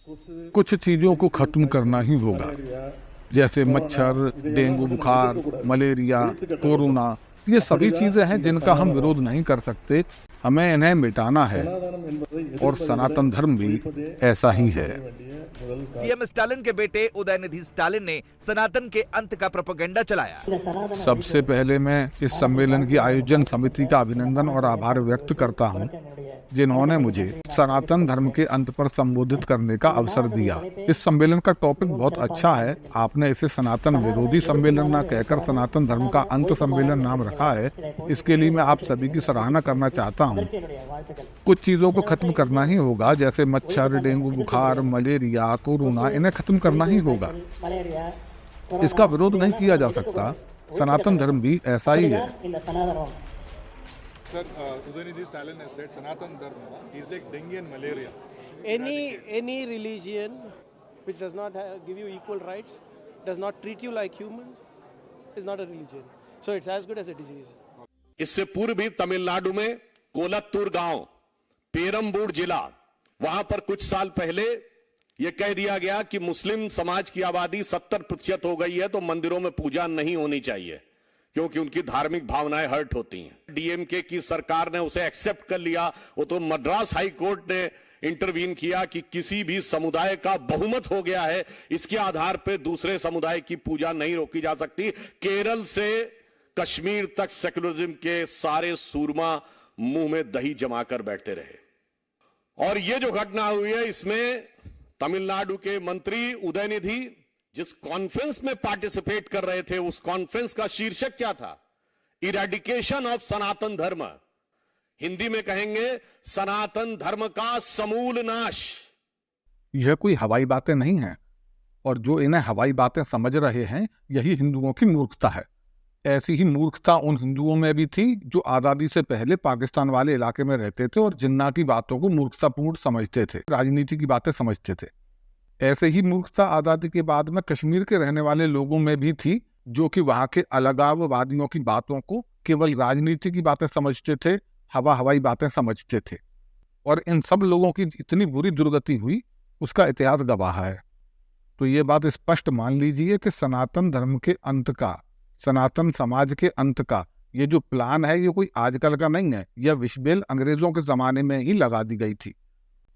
कुछ चीज़ों को खत्म करना ही होगा, जैसे मच्छर, डेंगू बुखार, मलेरिया, कोरोना। ये सभी चीज़ें हैं जिनका हम विरोध नहीं कर सकते, हमें इन्हें मिटाना है। और सनातन धर्म भी ऐसा ही है। सीएम स्टालिन के बेटे उदयनिधि स्टालिन ने सनातन के अंत का प्रोपेगेंडा चलाया। सबसे पहले मैं इस सम्मेलन की आयोजन समिति का अभिनंदन और आभार व्यक्त करता हूँ, जिन्होंने मुझे सनातन धर्म के अंत पर संबोधित करने का अवसर दिया। इस सम्मेलन का टॉपिक बहुत अच्छा है। आपने इसे सनातन विरोधी सम्मेलन न कहकर सनातन धर्म का अंत सम्मेलन नाम रखा है, इसके लिए मैं आप सभी की सराहना करना चाहता हूँ। कुछ चीजों को खत्म करना ही होगा, जैसे मच्छर, डेंगू बुखार, मलेरिया, कोरोना, इन्हें खत्म करना ही होगा। इसका विरोध नहीं किया जा सकता। सनातन धर्म भी ऐसा ही है। Sir, Udayanidhi Stalin has said Sanatan Dharma is like dengue and malaria. Any religion which does not give you equal rights, does not treat you like humans, is not a religion. So it's as good as a disease. इससे पूर्व भी तमिलनाडु में कोलत्तूर गांव, पेरम्बूर जिला, वहां पर कुछ साल पहले यह कह दिया गया कि मुस्लिम समाज की आबादी 70% हो गई है, तो मंदिरों में पूजा नहीं होनी चाहिए क्योंकि उनकी धार्मिक भावनाएं हर्ट होती हैं। डीएमके की सरकार ने उसे एक्सेप्ट कर लिया। वो तो मद्रास हाई कोर्ट ने इंटरवीन किया कि किसी भी समुदाय का बहुमत हो गया है, इसके आधार पर दूसरे समुदाय की पूजा नहीं रोकी जा सकती। केरल से कश्मीर तक सेकुलरिज्म के सारे सूरमा मुंह में दही जमाकर बैठते रहे। और ये जो घटना हुई है, इसमें तमिलनाडु के मंत्री उदयनिधि जिस कॉन्फ्रेंस में पार्टिसिपेट कर रहे थे, उस कॉन्फ्रेंस का शीर्षक क्या था? इरेडिकेशन ऑफ सनातन धर्म। हिंदी में कहेंगे सनातन धर्म का समूल नाश। यह कोई हवाई बातें नहीं हैं, और जो इन्हें हवाई बातें समझ रहे हैं, यही हिंदुओं की मूर्खता है। ऐसी ही मूर्खता उन हिंदुओं में भी थी जो आजादी से पहले पाकिस्तान वाले इलाके में रहते थे और जिन्ना की बातों को मूर्खतापूर्ण समझते थे, राजनीति की बातें समझते थे। ऐसे ही मूर्खता आजादी के बाद में कश्मीर के रहने वाले लोगों में भी थी, जो कि वहां के अलगाववादियों की बातों को केवल राजनीति की बातें समझते थे, हवाई बातें समझते थे। और इन सब लोगों की इतनी बुरी दुर्गति हुई, उसका इतिहास गवाह है। तो ये बात स्पष्ट मान लीजिए कि सनातन धर्म के अंत का, सनातन समाज के अंत का ये जो प्लान है, ये कोई आजकल का नहीं है। यह विषबेल अंग्रेजों के जमाने में ही लगा दी गई थी।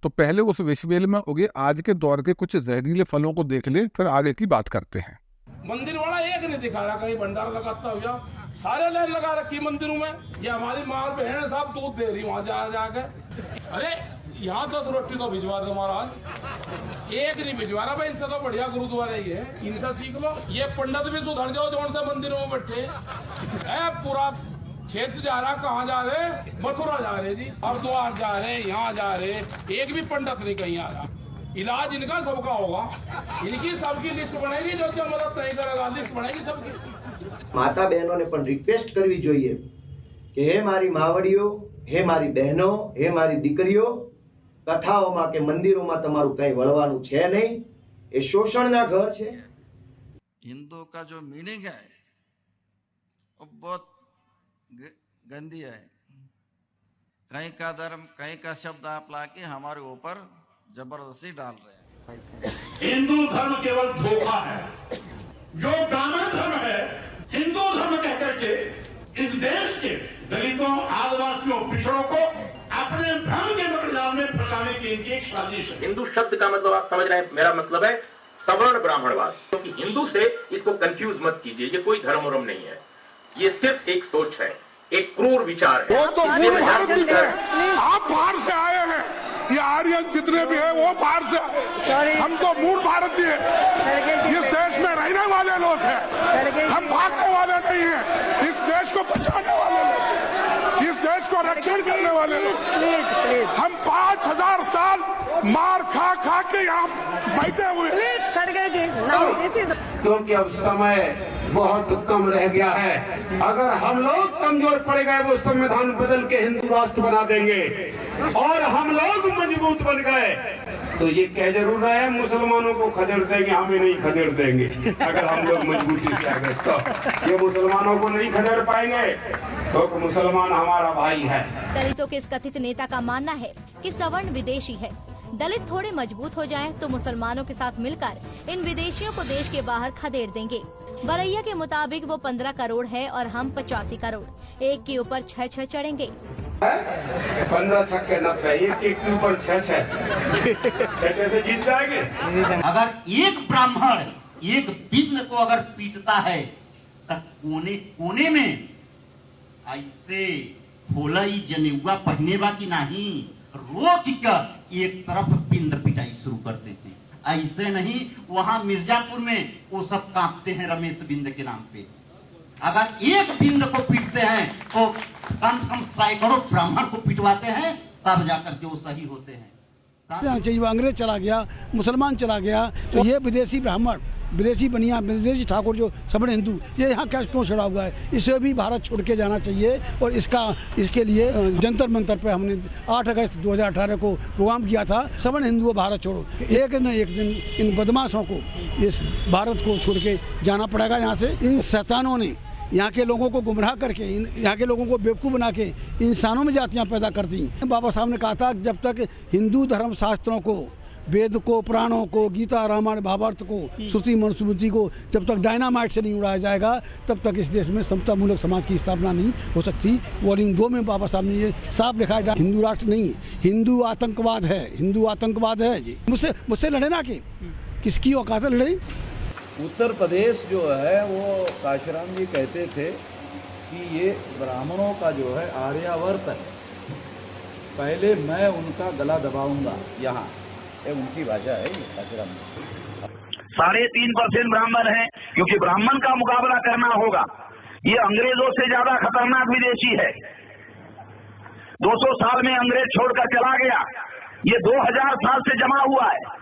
तो पहले उस विषबेल में उगे आज के दौर के कुछ जहरीले फलों को देख ले, फिर आगे की बात करते हैं। मंदिर वाला एक नहीं दिखा रहा, कहीं भंडारा लगाता हुआ, सारे लाइन लगा रखी मंदिरों में। ये हमारी माँ बहन साहब दूध दे रही वहाँ जाके। अरे यहाँ 10 रोटी तो भिजवा दो महाराज, एक नहीं भिजवा रहा भाई। इनसे तो बढ़िया गुरुद्वारा ही है, इनसे सीख लो। ये पंडित भी सुधर जाओ जो से मंदिरों में बैठे। पूरा क्षेत्र जा रहा, कहाँ जा रहे? मथुरा जा रहे जी, हरिद्वार जा रहे, यहाँ जा रहे, एक भी पंडित नहीं कहीं आ रहा। इलाज इनका सबका होगा, इनकी सबकी लिस्ट बनेगी, जो जो मदद नहीं करेगा लिस्ट बनेगी सबकी। माता बहनों ने पण रिक्वेस्ट करवी જોઈએ કે હે મારી માવડીઓ, હે મારી બહેનો, હે મારી દીકરીઓ, કથાઓમાં કે મંદિરોમાં તમારું કંઈ વળવાનું છે નહીં, એ શોષણના ઘર છે। हिंदू का जो मीनिंग है वो बहुत गंदी है। कहीं का धर्म, कहीं का शब्द आप लाके हमारे ऊपर जबरदस्ती डाल रहे हैं। हिंदू धर्म केवल धोखा है। जो दानव धर्म है, हिंदू धर्म कहकर के इस देश के दलितों, आदिवासियों, पिछड़ों को अपने भ्रम के मकड़जाल में फंसाने की इनकी एक साजिश है। हिंदू शब्द का मतलब आप समझ रहे हैं, मेरा मतलब है सवर्ण ब्राह्मणवाद। क्योंकि हिंदू से इसको कंफ्यूज मत कीजिए, ये कोई धर्म उर्म नहीं है, ये सिर्फ एक सोच है, एक क्रूर विचार है। वो तो मूल भारतीय है, आप बाहर से आए हैं, ये आर्यन जितने भी है वो बाहर से आए। हम तो मूल भारतीय हैं, इस देश में रहने वाले लोग हैं, हम भागने वाले नहीं हैं। इस देश को बचाने वाले लोग, इस देश को रक्षण करने वाले लोग। हम 5000 साल मार खा खा के यहाँ बैठे हुए। क्योंकि अब समय बहुत कम रह गया है। अगर हम लोग कमजोर पड़ गए, वो संविधान बदल के हिंदू राष्ट्र बना देंगे, और हम लोग मजबूत बन गए तो ये कह जरूर रहे हैं मुसलमानों को खदेड़ देंगे, हमें नहीं खदेड़ देंगे। अगर हम लोग मजबूती से आगे, तो ये मुसलमानों को नहीं खदेड़ पाएंगे, तो मुसलमान हमारा भाई है। दलितों के इस कथित नेता का मानना है कि सवर्ण विदेशी है, दलित थोड़े मजबूत हो जाएं तो मुसलमानों के साथ मिलकर इन विदेशियों को देश के बाहर खदेड़ देंगे। बरैया के मुताबिक वो 15 करोड़ है और हम 85 करोड़, एक के ऊपर 6 चढ़ेंगे। 15 छक्के 90, एक के ऊपर 6 से जीत जाएंगे। अगर एक ब्राह्मण एक विघ्न को अगर पीटता है तो कोने कोने में ऐसे खोलई जनेउआ पहने बा की नहीं, रोज कर एक तरफ पिंड पिटाई शुरू कर देते हैं। ऐसे नहीं, वहां मिर्जापुर में वो सब कांपते हैं रमेश बिंद के नाम पे। अगर एक बिंद को पीटते हैं तो कम से कम सैकड़ों ब्राह्मण को पिटवाते हैं, तब जाकर के वो सही होते हैं। चाहिए वो अंग्रेज चला गया, मुसलमान चला गया, तो ये विदेशी ब्राह्मण, विदेशी बनिया, विदेशी ठाकुर जो सवर्ण हिंदू, ये यहाँ क्या क्यों छड़ा हुआ है? इसे भी भारत छोड़ के जाना चाहिए। और इसके लिए जंतर मंतर पे हमने 8 अगस्त 2018 को प्रोग्राम किया था, सवर्ण हिंदुओं भारत छोड़ो। एक न एक दिन इन बदमाशों को इस भारत को छोड़ के जाना पड़ेगा यहाँ से। इन शैतानों ने यहाँ के लोगों को गुमराह करके, यहाँ के लोगों को बेवकूफ़ बना के इंसानों में जातियाँ पैदा कर दी। बाबा साहब ने कहा था जब तक हिंदू धर्म शास्त्रों को, वेद को, पुराणों को, गीता, रामायण, महाभारत को, श्रुति मनुस्मृति को जब तक डायनामाइट से नहीं उड़ाया जाएगा, तब तक इस देश में समतामूलक समाज की स्थापना नहीं हो सकती। वॉल्यूम 2 में बाबा साहब ने ये साफ लिखा है, हिंदू राष्ट्र नहीं, हिंदू आतंकवाद है, हिंदू आतंकवाद है जी। मुझसे लड़े ना कि किसकी औकात है लड़े। उत्तर प्रदेश जो है वो काशीराम जी कहते थे कि ये ब्राह्मणों का जो है आर्यावर्त है, पहले मैं उनका गला दबाऊंगा। यहाँ ये उनकी भाषा है काशीराम जी। 3.5% ब्राह्मण हैं, क्योंकि ब्राह्मण का मुकाबला करना होगा। ये अंग्रेजों से ज्यादा खतरनाक विदेशी है। 200 साल में अंग्रेज छोड़कर चला गया, ये 2000 साल से जमा हुआ है।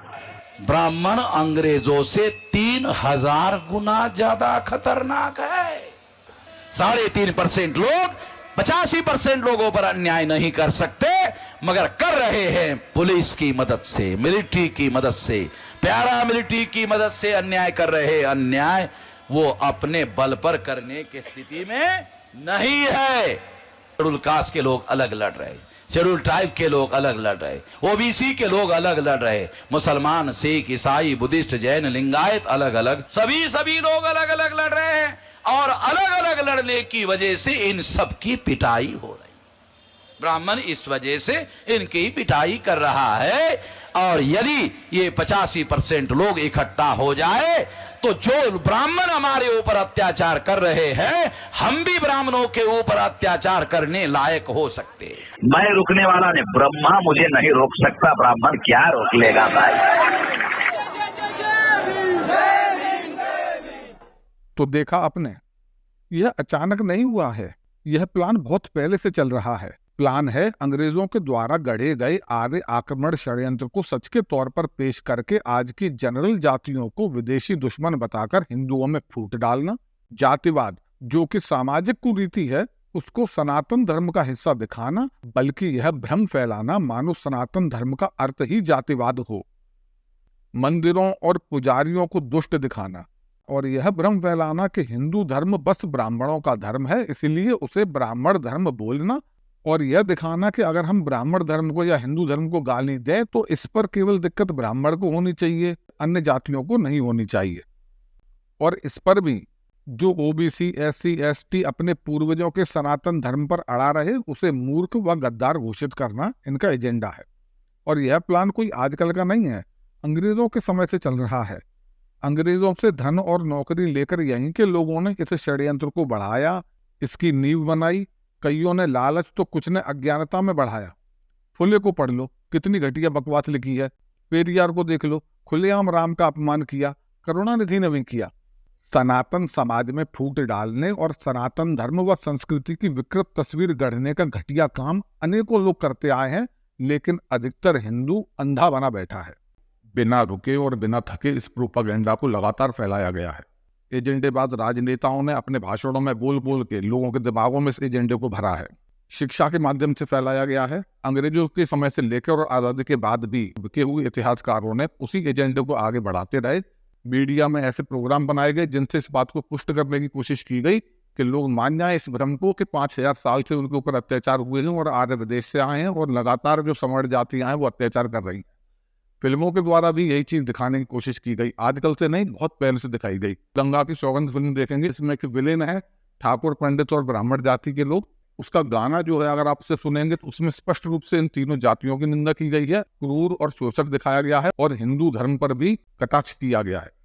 ब्राह्मण अंग्रेजों से 3000 गुना ज्यादा खतरनाक है। 3.5% लोग 85% लोगों पर अन्याय नहीं कर सकते, मगर कर रहे हैं पुलिस की मदद से, मिलिट्री की मदद से, पैरा मिलिट्री की मदद से अन्याय कर रहे। अन्याय वो अपने बल पर करने की स्थिति में नहीं है। शेड्यूल कास्ट के लोग अलग लड़ रहे, शेड्यूल ट्राइब के लोग अलग लड़ रहे, ओबीसी के लोग अलग लड़ रहे, मुसलमान, सिख, ईसाई, बुद्धिस्ट, जैन, लिंगायत अलग अलग, सभी लोग अलग अलग लड़ रहे हैं। और अलग अलग लड़ने की वजह से इन सब की पिटाई हो रही। ब्राह्मण इस वजह से इनकी पिटाई कर रहा है। और यदि ये 85% लोग इकट्ठा हो जाए तो जो ब्राह्मण हमारे ऊपर अत्याचार कर रहे हैं, हम भी ब्राह्मणों के ऊपर अत्याचार करने लायक हो सकते हैं। मैं रुकने वाला नहीं, ब्रह्मा मुझे नहीं रोक सकता, ब्राह्मण क्या रोक लेगा भाई। तो देखा आपने, यह अचानक नहीं हुआ है, यह प्लान बहुत पहले से चल रहा है। प्लान है अंग्रेजों के द्वारा गढ़े गए आर्य आक्रमण षड्यंत्र को सच के तौर पर पेश करके आज की जनरल जातियों को विदेशी दुश्मन बताकर हिंदुओं में फूट डालना। जातिवाद जो कि सामाजिक कुरीति है उसको सनातन धर्म का हिस्सा दिखाना, बल्कि यह भ्रम फैलाना मानो सनातन धर्म का अर्थ ही जातिवाद हो। मंदिरों और पुजारियों को दुष्ट दिखाना और यह भ्रम फैलाना कि हिंदू धर्म बस ब्राह्मणों का धर्म है, इसलिए उसे ब्राह्मण धर्म बोलना। और यह दिखाना कि अगर हम ब्राह्मण धर्म को या हिंदू धर्म को गाली दें तो इस पर केवल दिक्कत ब्राह्मण को होनी चाहिए, अन्य जातियों को नहीं होनी चाहिए। और इस पर भी जो ओबीसी, एससी, एसटी अपने पूर्वजों के सनातन धर्म पर अड़ा रहे, उसे मूर्ख व गद्दार घोषित करना इनका एजेंडा है। और यह प्लान कोई आजकल का नहीं है, अंग्रेजों के समय से चल रहा है। अंग्रेजों से धन और नौकरी लेकर यहीं के लोगों ने इस षड्यंत्र को बढ़ाया, इसकी नींव बनाई। कईयों ने लालच तो कुछ ने अज्ञानता में बढ़ाया। फुले को पढ़ लो, कितनी घटिया बकवास लिखी है। पेरियार को देख लो, खुलेआम राम का अपमान किया, करुणानिधि ने भी किया। सनातन समाज में फूट डालने और सनातन धर्म व संस्कृति की विकृत तस्वीर गढ़ने का घटिया काम अनेकों लोग करते आए हैं, लेकिन अधिकतर हिंदू अंधा बना बैठा है। बिना रुके और बिना थके इस प्रोपेगेंडा को लगातार फैलाया गया है। एजेंडेबाज राजनेताओं ने अपने भाषणों में बोल बोल के लोगों के दिमागों में इस एजेंडे को भरा है। शिक्षा के माध्यम से फैलाया गया है। अंग्रेजों के समय से लेकर और आजादी के बाद भी बिके हुए इतिहासकारों ने उसी एजेंडे को आगे बढ़ाते रहे। मीडिया में ऐसे प्रोग्राम बनाए गए जिनसे इस बात को पुष्ट करने की कोशिश की गई कि लोग मान जाएं इस भ्रम को कि 5000 साल से उनके ऊपर अत्याचार हुए हैं और आर्य विदेश से आए हैं और लगातार जो सवर्ण जातियां हैं वो अत्याचार कर रही हैं। फिल्मों के द्वारा भी यही चीज दिखाने की कोशिश की गई, आजकल से नहीं, बहुत पहले से दिखाई गई। गंगा की सौगंध फिल्म देखेंगे, इसमें कि विलेन है ठाकुर, पंडित और ब्राह्मण जाति के लोग। उसका गाना जो है अगर आप उसे सुनेंगे तो उसमें स्पष्ट रूप से इन तीनों जातियों की निंदा की गई है, क्रूर और शोषक दिखाया गया है और हिंदू धर्म पर भी कटाक्ष किया गया है।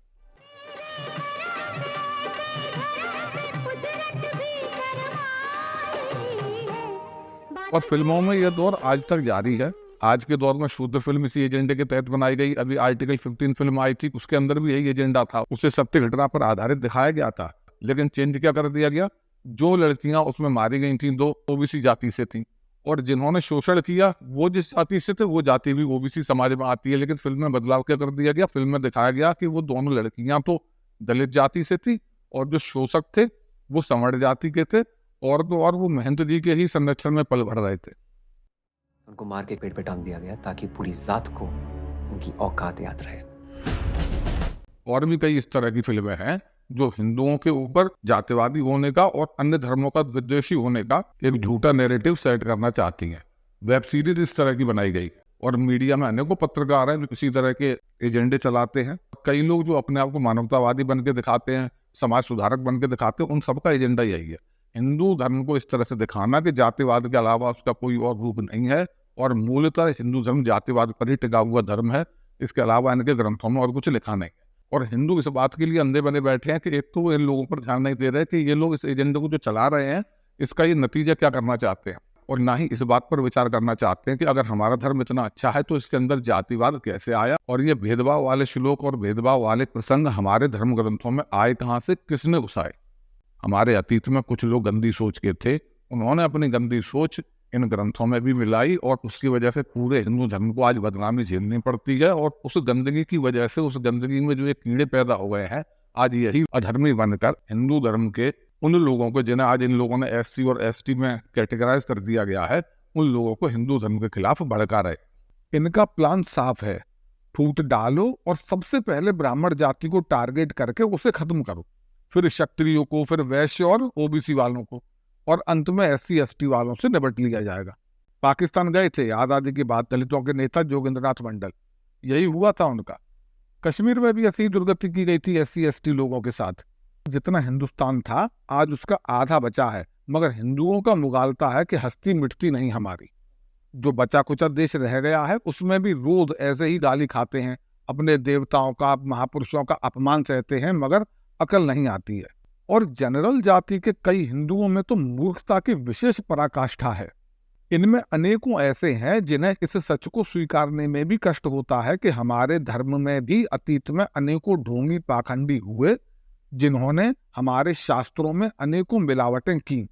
और फिल्मों में यह दौर आज तक जारी है। आज के दौर में शूद्र फिल्म इसी एजेंडे के तहत बनाई गई। अभी आर्टिकल 15 फिल्म आई थी, उसके अंदर भी यही एजेंडा था, उसे सत्य घटना पर आधारित दिखाया गया था। लेकिन चेंज क्या कर दिया गया, जो लड़कियां उसमें मारी गई थी 2 ओबीसी जाति से थी, और जिन्होंने शोषण किया वो जिस जाति से थे वो जाति भी ओबीसी समाज में आती है। लेकिन फिल्म में बदलाव क्या कर दिया गया, फिल्म में दिखाया गया कि वो दोनों लड़कियां तो दलित जाति से थी और जो शोषक थे वो सवर्ण जाति के थे, और तो और वो महंत जी के ही संरक्षण में पल भर रहे थे। उनको मार के पेट पे टांग दिया गया ताकि पूरी जात को उनकी औकात याद रहे। और भी कई इस तरह की फिल्में हैं जो हिंदुओं के ऊपर जातिवादी होने का और अन्य धर्मों का विद्वेषी होने का एक झूठा नैरेटिव सेट करना चाहती हैं। वेब सीरीज इस तरह की बनाई गई, और मीडिया में अनेकों पत्रकार हैं जो इसी तरह के एजेंडे चलाते हैं। कई लोग जो अपने आप को मानवतावादी बन के दिखाते हैं, समाज सुधारक बन के दिखाते हैं, उन सबका एजेंडा यही है, हिंदू धर्म को इस तरह से दिखाना कि जातिवाद के अलावा उसका कोई और रूप नहीं है, और मूलतः हिंदू धर्म जातिवाद पर ही टिका हुआ धर्म है, इसके अलावा इनके ग्रंथों में और कुछ लिखा नहीं है। और हिंदू इस बात के लिए अंधे बने बैठे हैं कि एक तो वो इन लोगों पर ध्यान नहीं दे रहे कि ये लोग इस एजेंडे को जो चला रहे हैं इसका ये नतीजा क्या करना चाहते हैं, और ना ही इस बात पर विचार करना चाहते हैं कि अगर हमारा धर्म इतना अच्छा है तो इसके अंदर जातिवाद कैसे आया, और ये भेदभाव वाले श्लोक और भेदभाव वाले प्रसंग हमारे धर्म ग्रंथों में आए कहाँ से, किसने घुसाए। हमारे अतीत में कुछ लोग गंदी सोच के थे, उन्होंने अपनी गंदी सोच इन ग्रंथों में भी मिलाई, और उसकी वजह से पूरे हिंदू धर्म को आज बदनामी झेलनी पड़ती है। और उस गंदगी की वजह से, उस गंदगी में जो ये कीड़े पैदा हो गए हैं, आज यही अधर्मी बनकर हिंदू धर्म के उन लोगों को, जिन्हें आज इन लोगों ने SC और ST में कैटेगराइज कर दिया गया है, उन लोगों को हिंदू धर्म के खिलाफ भड़का रहे। इनका प्लान साफ है, फूट डालो और सबसे पहले ब्राह्मण जाति को टारगेट करके उसे खत्म करो, फिर क्षत्रियों को, फिर वैश्य और OBC वालों को, और अंत में SC ST वालों से निपट लिया जाएगा। पाकिस्तान गए थे आजादी के बाद दलितों के नेता जोगिंद्रनाथ मंडल, यही हुआ था उनका। कश्मीर में भी ऐसी दुर्गति की गई थी SC ST लोगों के साथ। जितना हिंदुस्तान था आज उसका आधा बचा है, मगर हिंदुओं का मुगालता है कि हस्ती मिटती नहीं हमारी। जो बचा कुचा देश रह गया है उसमें भी रोज ऐसे ही गाली खाते हैं, अपने देवताओं का, महापुरुषों का अपमान सहते हैं, मगर अकल नहीं आती है। और जनरल जाति के कई हिंदुओं में तो मूर्खता की विशेष पराकाष्ठा है। इनमें अनेकों ऐसे हैं जिन्हें इस सच को स्वीकारने में भी कष्ट होता है कि हमारे धर्म में भी अतीत में अनेकों ढोंगी पाखंडी हुए, जिन्होंने हमारे शास्त्रों में अनेकों मिलावटें की।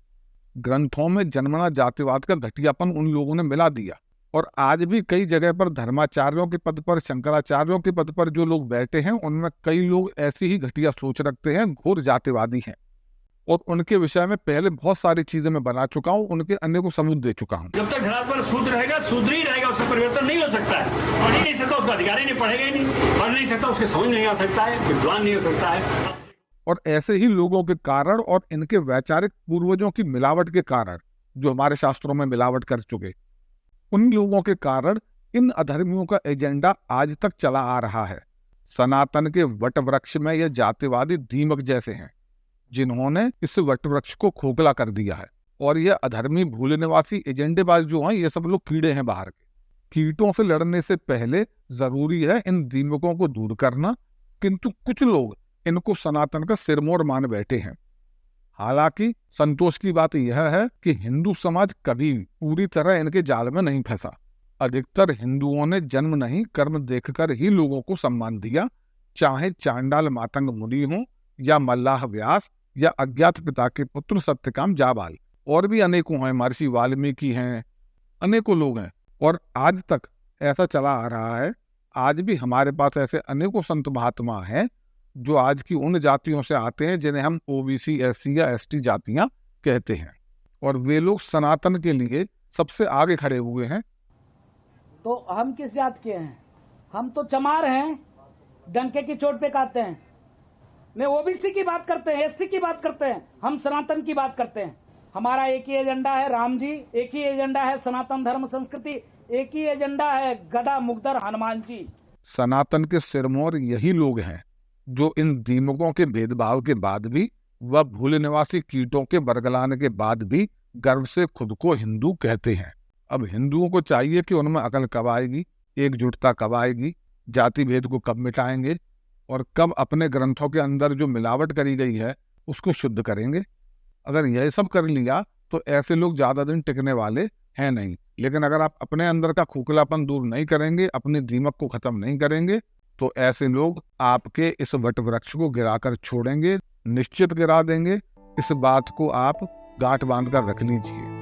ग्रंथों में जन्मना जातिवाद का घटियापन उन लोगों ने मिला दिया, और आज भी कई जगह पर धर्माचार्यों के पद पर, शंकराचार्यों के पद पर जो लोग बैठे हैं उनमें कई लोग ऐसी ही घटिया सोच रखते हैं, घोर जातिवादी हैं। और उनके विषय में पहले बहुत सारी चीजें मैं बना चुका हूँ, उनके अन्य को सबूत दे चुका हूँ। जब तक धरातल शूद्र रहेगा, शूद्र ही रहेगा, उसका परिवर्तन नहीं हो सकता है। पढ़ ही नहीं सकता, उसका अधिकार ही नहीं, पढ़ेगा ही नहीं, पढ़ नहीं सकता, उसके समझ नहीं आ सकता है, विद्वान नहीं हो सकता है। और ऐसे ही लोगों के कारण और इनके वैचारिक पूर्वजों की मिलावट के कारण, जो हमारे शास्त्रों में मिलावट कर चुके, उन लोगों के कारण इन अधर्मियों का एजेंडा आज तक चला आ रहा है। सनातन के वट वृक्ष में ये जातिवादी दीमक जैसे हैं, जिन्होंने इस वट वृक्ष को खोखला कर दिया है। और ये अधर्मी भूल निवासी एजेंडेबाज जो हैं, ये सब लोग कीड़े हैं बाहर के। कीटों से लड़ने से पहले जरूरी है इन दीमकों को दूर करना, किंतु कुछ लोग इनको सनातन का सिरमौर मान बैठे हैं। हालांकि संतोष की बात यह है कि हिंदू समाज कभी पूरी तरह इनके जाल में नहीं फंसा। अधिकतर हिंदुओं ने जन्म नहीं कर्म देखकर ही लोगों को सम्मान दिया, चाहे चांडाल मातंग मुनि हो, या मल्लाह व्यास, या अज्ञात पिता के पुत्र सत्यकाम जाबाल। और भी अनेकों हैं, महर्षि वाल्मीकि हैं, अनेकों लोग हैं। और आज तक ऐसा चला आ रहा है। आज भी हमारे पास ऐसे अनेकों संत महात्मा हैं जो आज की उन जातियों से आते हैं जिन्हें हम OBC, SC या ST जातियां कहते हैं, और वे लोग सनातन के लिए सबसे आगे खड़े हुए हैं। तो हम किस जात के हैं? हम तो चमार हैं, डंके की चोट पे काटते हैं। मैं OBC की बात करते हैं, SC की बात करते हैं, हम सनातन की बात करते हैं। हमारा एक ही एजेंडा है राम जी, एक ही एजेंडा है सनातन धर्म संस्कृति, एक ही एजेंडा है गदा मुगदर हनुमान जी। सनातन के सिरमौर यही लोग हैं जो इन दीमकों के भेदभाव के बाद भी व भूल निवासी कीटों के बरगलाने के बाद भी गर्व से खुद को हिंदू कहते हैं। अब हिंदुओं को चाहिए कि उनमें अकल कब आएगी, एकजुटता कब आएगी, जाति भेद को कब मिटाएंगे और कब अपने ग्रंथों के अंदर जो मिलावट करी गई है उसको शुद्ध करेंगे। अगर यह सब कर लिया तो ऐसे लोग ज्यादा दिन टिकने वाले हैं नहीं। लेकिन अगर आप अपने अंदर का खोखलापन दूर नहीं करेंगे, अपने दीमक को खत्म नहीं करेंगे, तो ऐसे लोग आपके इस वट वृक्ष को गिराकर छोड़ेंगे, निश्चित गिरा देंगे। इस बात को आप गांठ बांध कर रख लीजिए।